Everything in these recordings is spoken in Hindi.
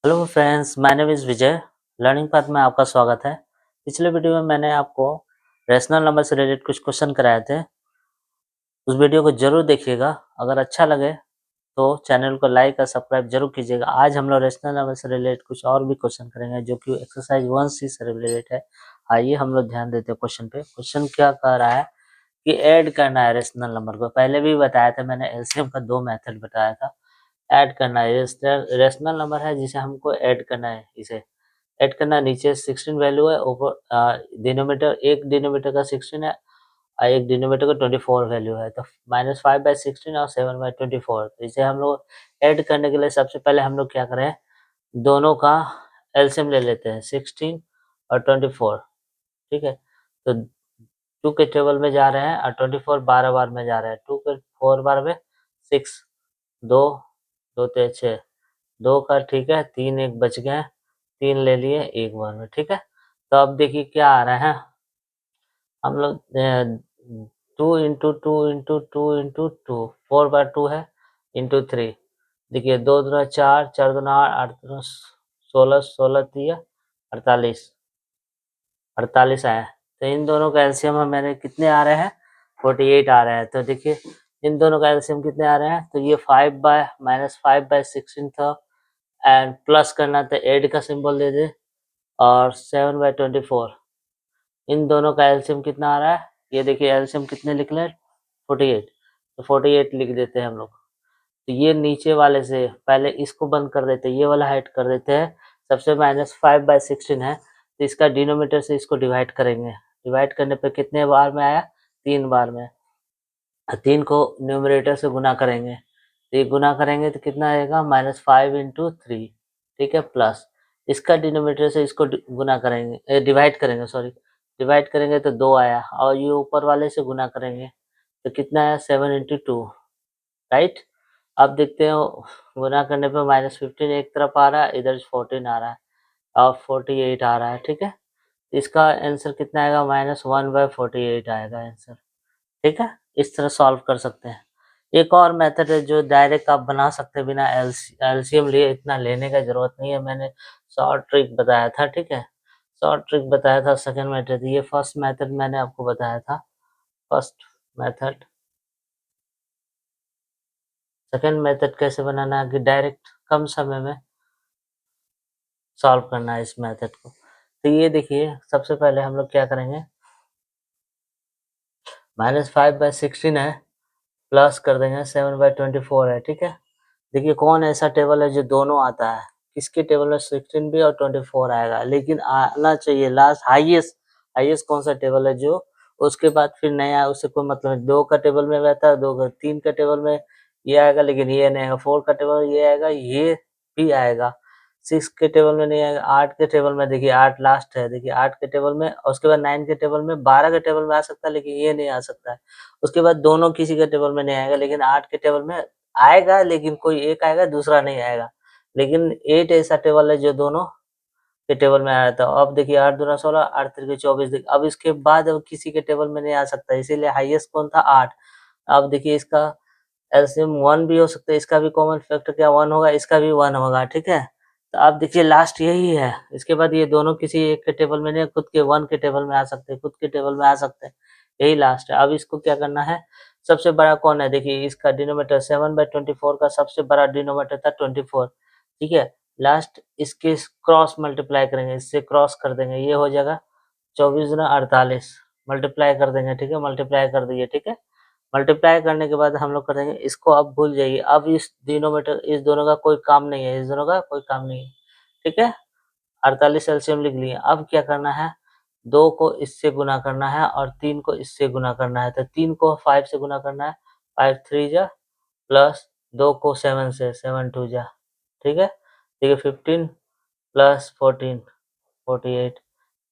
Hello friends, my name is Vijay. Learning path में आपका स्वागत है। पिछले वीडियो में मैंने आपको रैशनल नंबर से रिलेटेड कुछ क्वेश्चन कराए थे। उस वीडियो को ज़रूर देखिएगा। अगर अच्छा लगे तो चैनल को लाइक और सब्सक्राइब ज़रूर कीजिएगा। आज हम लोग रैशनल नंबर से रिलेटेड कुछ और भी क्वेश्चन करेंगे जो कि एक्सरसाइज 1C से रिलेटेड है। आइए हम लोग ध्यान देते हैं क्वेश्चन पे। क्वेश्चन क्या कह रहा है कि ऐड करना है रैशनल नंबर को। पहले भी बताया था मैंने, एलसीएम का 2 मेथड बताया था। ऐड करना है, रैशनल नंबर है जिसे हमको ऐड करना है। इसे ऐड करना, नीचे 16 वैल्यू है, ऊपर डिनोमिनेटर, एक डिनोमिनेटर का 16 है और एक डिनोमिनेटर का 24 वैल्यू है। तो -5/16 और 7/24। तो इसे हम लोग ऐड करने के लिए सबसे पहले हम लोग क्या करें, दोनों का एलसीएम ले लेते हैं, 16 और 24। ठीक है, तो 2 के टेबल में जा रहे हैं और 24 12 बार में जा रहे हैं। 2 के 4 बार में 6, 2 2 ते 6, 2 का ठीक है, 3 एक बच गए, 3 ले लिए एक बार में। ठीक है, तो अब देखिए क्या आ रहा है, हम लोग 2 into two into two into two, 4/2 है, इंटू 3। देखिए 2 दूना 4, 4 दूना 8, 8 दूना 16, 16 तिया 48, 48 आया। तो इन दोनों का एलसीएम मेरे कितने आ रहे हैं, 48 आ रहे हैं। तो देखिए इन दोनों का एलसीएम कितने आ रहे हैं, तो ये -5/16 था, एंड प्लस करना तो ऐड का सिंबल दे दे, और 7/24। इन दोनों का एलसीएम कितना आ रहा है, ये देखिए एलसीएम कितने लिख लें, 48। तो 48 लिख देते हैं हम लोग। तो ये नीचे वाले से पहले इसको बंद कर देते हैं, ये वाला हाइड कर देते हैं। सबसे -5/16 है, तो इसका डिनोमिनेटर से इसको डिवाइड करेंगे। डिवाइड करने पे कितने बार में आया, 3 बार में। 3 को न्यूमरेटर से गुना करेंगे, तो ये गुना करेंगे तो कितना आएगा, -5 इंटू 3। ठीक है, प्लस इसका डिनोमिनेटर से इसको गुना करेंगे, डिवाइड करेंगे, सॉरी, डिवाइड करेंगे तो 2 आया, और ये ऊपर वाले से गुना करेंगे तो कितना आया, 7 इंटू 2, राइट। अब देखते हैं, गुना करने पे -15 एक तरफ आ रहा है, इधर 14 आ रहा है, और 48 आ रहा है। ठीक है, इसका आंसर कितना आएगा, -1/48 आएगा आंसर। ठीक है, इस तरह सॉल्व कर सकते हैं। एक और मेथड है जो डायरेक्ट आप बना सकते हैं बिना एलसीएम लिए, इतना लेने का ज़रूरत नहीं है। मैंने शॉर्ट ट्रिक बताया था, ठीक है? शॉर्ट ट्रिक बताया था, सेकंड मेथड। ये फर्स्ट मेथड मैंने आपको बताया था, फर्स्ट मेथड। सेकंड मेथड कैसे बनाना है कि डायरेक्ट कम समय में सॉल्व करना है इस मेथड को। तो ये देखिए, सबसे पहले हम लोग क्या करेंगे, -5/16 है, प्लस कर देंगे 7/24 है। ठीक है, देखिए कौन ऐसा टेबल है जो दोनों आता है, किसके टेबल में 16 भी और 24 आएगा, लेकिन आना चाहिए लास्ट हाईएस्ट। हाईएस्ट कौन सा टेबल है जो उसके बाद फिर नया, उससे कोई मतलब नहीं। 2 का टेबल में रहता है, 2 का, 3 का टेबल में ये आएगा लेकिन ये नहीं आएगा, 4 का टेबल में ये आएगा, ये भी आएगा, 6 के टेबल में नहीं आएगा, 8 के टेबल में, देखिए 8 लास्ट है, देखिए 8 के टेबल में, और उसके बाद 9 के टेबल में, 12 के टेबल में आ सकता है लेकिन ये नहीं आ सकता है। उसके बाद दोनों किसी के टेबल में नहीं आएगा, लेकिन 8 के टेबल में आएगा, लेकिन कोई एक आएगा, दूसरा नहीं आएगा। लेकिन 8 ऐसा टेबल है जो दोनों के टेबल में आया था। अब देखिए 8 दूना 16, 8 तिरके 24, देखिए अब इसके बाद अब किसी के टेबल में नहीं आ सकता, इसीलिए हाईएस्ट कौन था, 8। अब देखिए इसका एलसीएम 1 भी हो सकता है, इसका भी कॉमन फैक्टर क्या 1 होगा, इसका भी 1 होगा। ठीक है, तो अब देखिए लास्ट यही है। इसके बाद ये दोनों किसी एक के टेबल में नहीं, खुद के 1 के टेबल में आ सकते हैं, खुद के टेबल में आ सकते हैं, यही लास्ट है। अब इसको क्या करना है, सबसे बड़ा कौन है, देखिए इसका डिनोमिनेटर 7/24 का सबसे बड़ा डिनोमिनेटर था 24। ठीक है, लास्ट इसके क्रॉस मल्टीप्लाई करेंगे, इससे क्रॉस कर देंगे, ये हो जाएगा 24 दूना 48, मल्टीप्लाई कर देंगे। ठीक है, मल्टीप्लाई कर दिए। ठीक है, मल्टीप्लाई करने के बाद हम लोग करेंगे इसको, अब भूल जाइए, अब इस डिनोमिनेटर, इस दोनों का कोई काम नहीं है, इस दोनों का कोई काम नहीं है। ठीक है, 48 एलसीएम लिख लिए। अब क्या करना है, 2 को इससे गुना करना है और 3 को इससे गुना करना है। तो 3 को 5 से गुना करना है, 5 3 जा, प्लस 2 को 7 से, 7 2 जा। ठीक है, देखिए 15 प्लस 14, 48।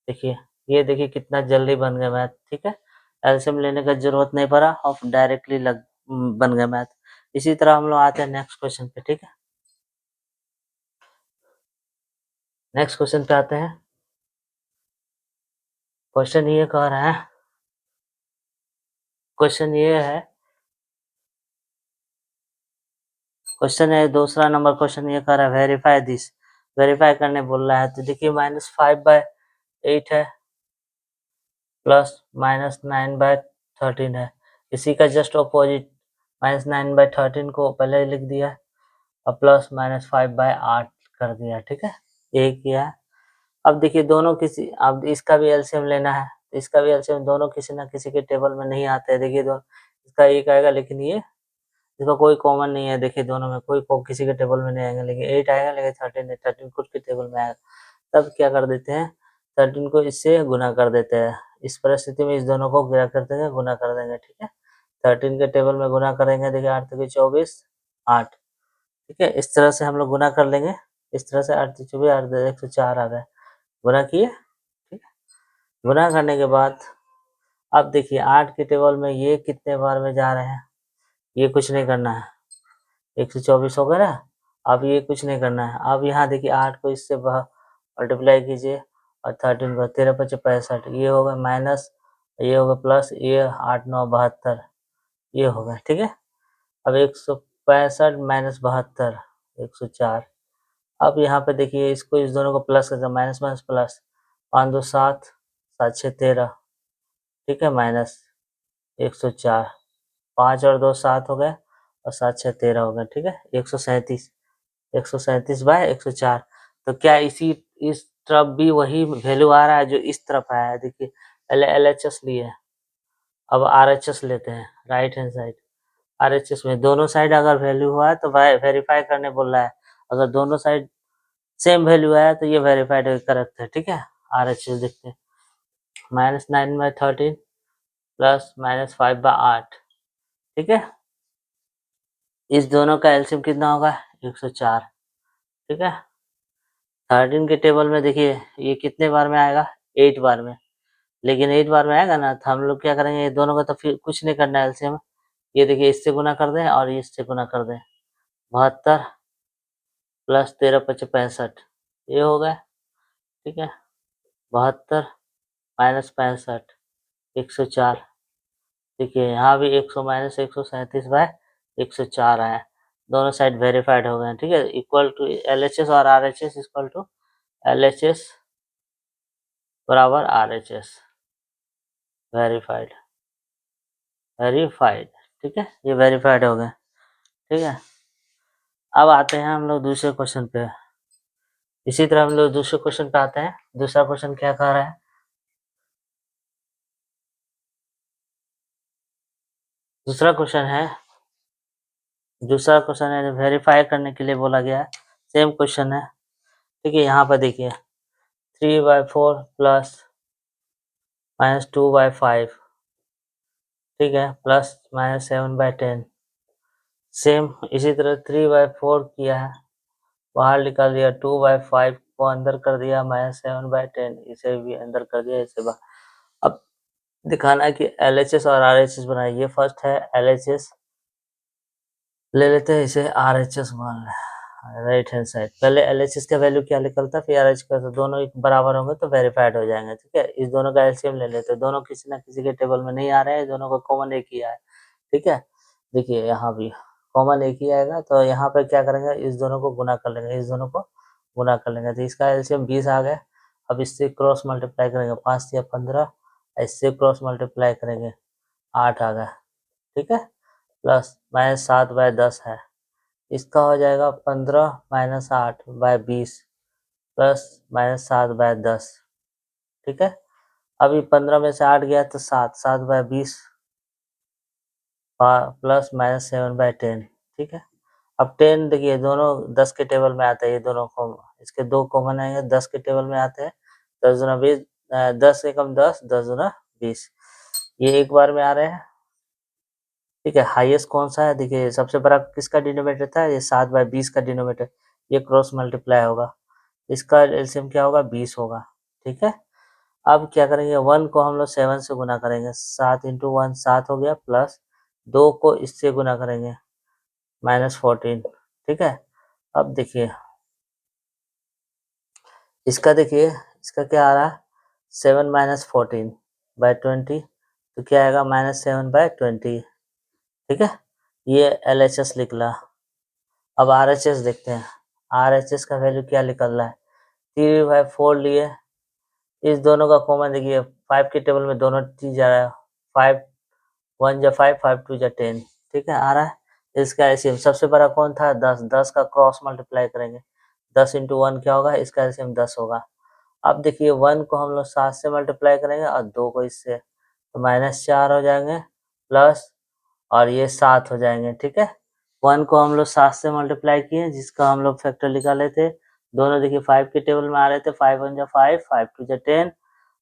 देखिए, ये देखिए कितना जल्दी बन गया मैथ। ठीक है, एलसीएम लेने का जरूरत नहीं पड़ा और डायरेक्टली बन गया मैथ। इसी तरह हम लोग आते हैं नेक्स्ट क्वेश्चन पे। ठीक है, नेक्स्ट क्वेश्चन पे आते हैं। क्वेश्चन ये कह रहा है, क्वेश्चन ये है, क्वेश्चन है दूसरा नंबर। क्वेश्चन ये कह रहा है, वेरीफाई दिस, वेरीफाई करने बोल रहा है, तो देखिए -5/8 है प्लस -9/13 है। इसी का जस्ट ऑपोजिट -9/13 को पहले लिख दिया और प्लस -5/8 कर दिया, ठीक है, यही किया है। अब देखिए दोनों किसी, अब इसका भी एलसीएम लेना है, तो इसका भी एलसीएम दोनों किसी ना किसी के टेबल में नहीं आते हैं। देखिए इसका 1 आएगा, लेकिन ये इसका कोई कॉमन नहीं है। देखिए दोनों में कोई किसी के टेबल में नहीं आएगा, लेकिन 8 आएगा, लेकिन 13 खुद के टेबल में आएगा। तब क्या कर देते हैं, 13 को इससे गुना कर देते हैं। इस परिस्थिति में इस दोनों को क्या कर देंगे, गुना कर देंगे, ठीक है। 13 के टेबल में गुना करेंगे, देखिए 8 तिकी 24, 8, ठीक है। इस तरह से हम लोग गुना कर लेंगे, इस तरह से 8 तिकी 24, 8 दूनी 104 आ गए, गुना किए, ठीक है। गुना करने के बाद अब देखिए 8 के टेबल में ये कितने बार में जा रहे हैं, ये कुछ नहीं करना है, 124 हो गया ना। अब ये कुछ नहीं करना है। अब यहाँ देखिए 8 को इससे मल्टीप्लाई कीजिए और 13 को, 13 पचे 65, ये होगा माइनस, ये होगा प्लस, ये 8 9 72, ये होगा, ठीक है। अब 165 माइनस 72, 104। अब यहाँ पे देखिए इसको, इस दोनों को प्लस करते हैं, माइनस माइनस प्लस, 5 2 7, 7 6 13, ठीक है, माइनस 104, 5 और 2 7 हो गए और 7 6 13 हो गए, ठीक है। 137, 137/104। तो क्या इस तरफ भी वही वैल्यू आ रहा है जो इस तरफ आया है। देखिए LHS लिए, अब RHS लेते हैं, राइट हैंड साइड। RHS में दोनों साइड अगर वैल्यू हुआ है तो वेरीफाई करने बोल रहा है। अगर दोनों साइड सेम वैल्यू आया तो ये वेरीफाइड करेक्ट है, ठीक है। RHS देखते हैं, -9/13 प्लस -5/8, ठीक है। इस दोनों का एलसीएम कितना होगा, 104, ठीक है। 13 के टेबल में देखिए ये कितने बार में आएगा, 8 बार में, लेकिन 8 बार में आएगा ना, तो हम लोग क्या करेंगे, ये दोनों का तो फिर कुछ नहीं करना है एलसीएम। ये देखिए इससे गुना कर दें और इससे गुना कर दें, 72 प्लस 13 पचे 65, ये हो गया, ठीक है। 72 माइनस 65, 104। देखिए यहाँ भी 100 माइनस 137/104 आया, दोनों साइड वेरीफाइड हो गए, ठीक है। इक्वल टू LHS और RHS इक्वल टू LHS बराबर RHS, वेरीफाइड, ठीक है, ये वेरीफाइड हो गए, ठीक है। अब आते हैं हम लोग दूसरे क्वेश्चन पे। इसी तरह हम लोग दूसरे क्वेश्चन पे आते हैं। दूसरा क्वेश्चन क्या कह रहा है, दूसरा क्वेश्चन है वेरीफाई करने के लिए बोला गया है, सेम क्वेश्चन है, ठीक है। यहाँ पर देखिए 3/4 प्लस -2/5, ठीक है, प्लस -7/10, सेम इसी तरह 3/4 किया है, बाहर निकाल दिया, 2/5 को अंदर कर दिया, -7/10 इसे भी अंदर कर दिया, इसे बाहर। अब दिखाना है कि LHS और RHS बनाए। ये फर्स्ट है LHS, ले लेते हैं इसे RHS मान लें, राइट हैंड साइड। पहले LHS का वैल्यू क्या निकलता है, फिर RHS का, तो दोनों एक बराबर होंगे तो वेरीफाइड हो जाएंगे, ठीक है। इस दोनों का एलसीएम ले लेते हैं, दोनों किसी ना किसी के टेबल में नहीं आ रहे हैं, दोनों का कॉमन एक ही है, ठीक है। देखिए यहाँ भी कॉमन एक ही आएगा, तो यहाँ पे क्या करेंगे, इस दोनों को गुना कर लेंगे, इस दोनों को गुना कर लेंगे, तो इसका एलसीएम 20 आ गया। अब इससे क्रॉस मल्टीप्लाई करेंगे, 5 या 15, इससे क्रॉस मल्टीप्लाई करेंगे, 8 आ गया, ठीक है। प्लस -7/10 है, इसका हो जाएगा 15 माइनस 8/20 प्लस -7/10, ठीक है। अभी 15 में से 8 गया तो 7, 7/20 प्लस -7/10, ठीक है। अब 10 देखिए दोनों 10 के टेबल में आते हैं, ये दोनों को, इसके दो कॉमन आएंगे, 10 के टेबल में आते हैं, 10 दूना 20, 10 से कम 10, 10 दूना 20, ये एक बार में आ रहे हैं, ठीक है। हाईएस्ट कौन सा है, देखिए सबसे बड़ा किसका डिनोमिनेटर था, ये 7/20 का डिनोमिनेटर, ये क्रॉस मल्टीप्लाई होगा, इसका एलसीएम क्या होगा, 20 होगा, ठीक है। अब क्या करेंगे, 1 को हम लोग 7 से गुना करेंगे, 7 इंटू 1 7 हो गया, प्लस 2 को इससे गुना करेंगे, -14, ठीक है। अब देखिए इसका, देखिए इसका क्या आ रहा है, 7 माइनस 14/20, तो क्या आएगा, -7/20, ठीक है। ये LHS निकला। अब RHS देखते हैं, RHS का वैल्यू क्या निकल रहा है, 3/4 लिए, इस दोनों का कॉमन देखिए 5 के टेबल में दोनों चीज आ रहा है, 5 1 जा 5 5 2 जा 10, ठीक है आ रहा है। इसका एलसीएम सबसे बड़ा कौन था 10, 10 का क्रॉस मल्टीप्लाई करेंगे, 10 इंटू 1 क्या होगा, इसका एलसीएम 10 होगा। अब देखिए 1 को हम लोग 7 से मल्टीप्लाई करेंगे और 2 को इससे, तो -4 हो जाएंगे प्लस और ये 7 हो जाएंगे, ठीक है। 1 को हम लोग 7 से मल्टीप्लाई किए जिसका हम लोग फैक्टर निकाले थे, दोनों देखिए 5 के टेबल में आ रहे थे, 5 1 जा 5 5 2 जा 10,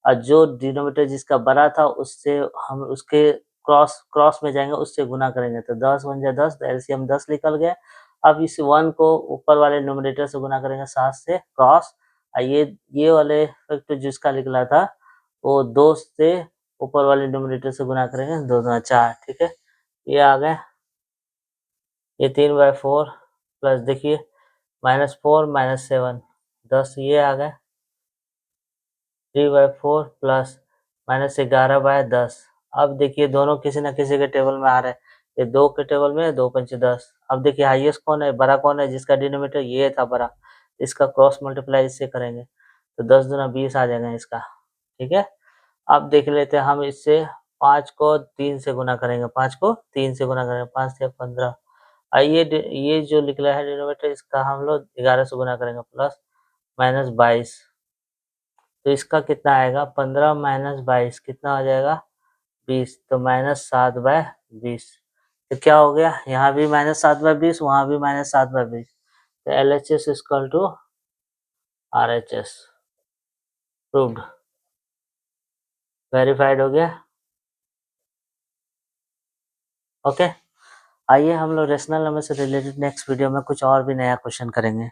और जो डिनोमिनेटर जिसका बड़ा था उससे हम उसके क्रॉस क्रॉस में जाएंगे, उससे गुना करेंगे, तो 10 1 जा 10, तो एलसीएम 10 निकल गया। अब इस 1 को ऊपर वाले न्यूमरेटर से गुना करेंगे 7 से क्रॉस, और ये वाले फैक्टर जिसका निकला था वो 2 से ऊपर वाले न्यूमरेटर से गुना करेंगे, 2 दूना 4, ठीक है। ये आ गए, ये 3/4 प्लस देखिए -4 -7 10, ये आ गए 3/4 प्लस -11/10। अब देखिए दोनों किसी न किसी के टेबल में आ रहे हैं, ये 2 के टेबल में 2 पंचे 10। अब देखिए हाईएस्ट कौन है, बड़ा कौन है, जिसका डिनोमिनेटर ये था बड़ा, इसका क्रॉस मल्टीप्लाई इससे करेंगे तो 10 दूना 20 आ जाएगा इसका, ठीक है। अब देख लेते हैं हम इससे 5 को 3 से गुना करेंगे, 5 को 3 से गुना करेंगे, 5 से 15, ये जो निकला है डिनोमिनेटर इसका हम लोग 11 से गुना करेंगे प्लस -22, तो इसका कितना आएगा 15 -22 कितना हो जाएगा 20, तो -7/20, तो क्या हो गया यहाँ भी -7/20 वहाँ भी -7/20, तो LHS equal to RHS proved, verified हो गया। ओके, आइए हम लोग रेशनल नंबर से रिलेटेड नेक्स्ट वीडियो में कुछ और भी नया क्वेश्चन करेंगे।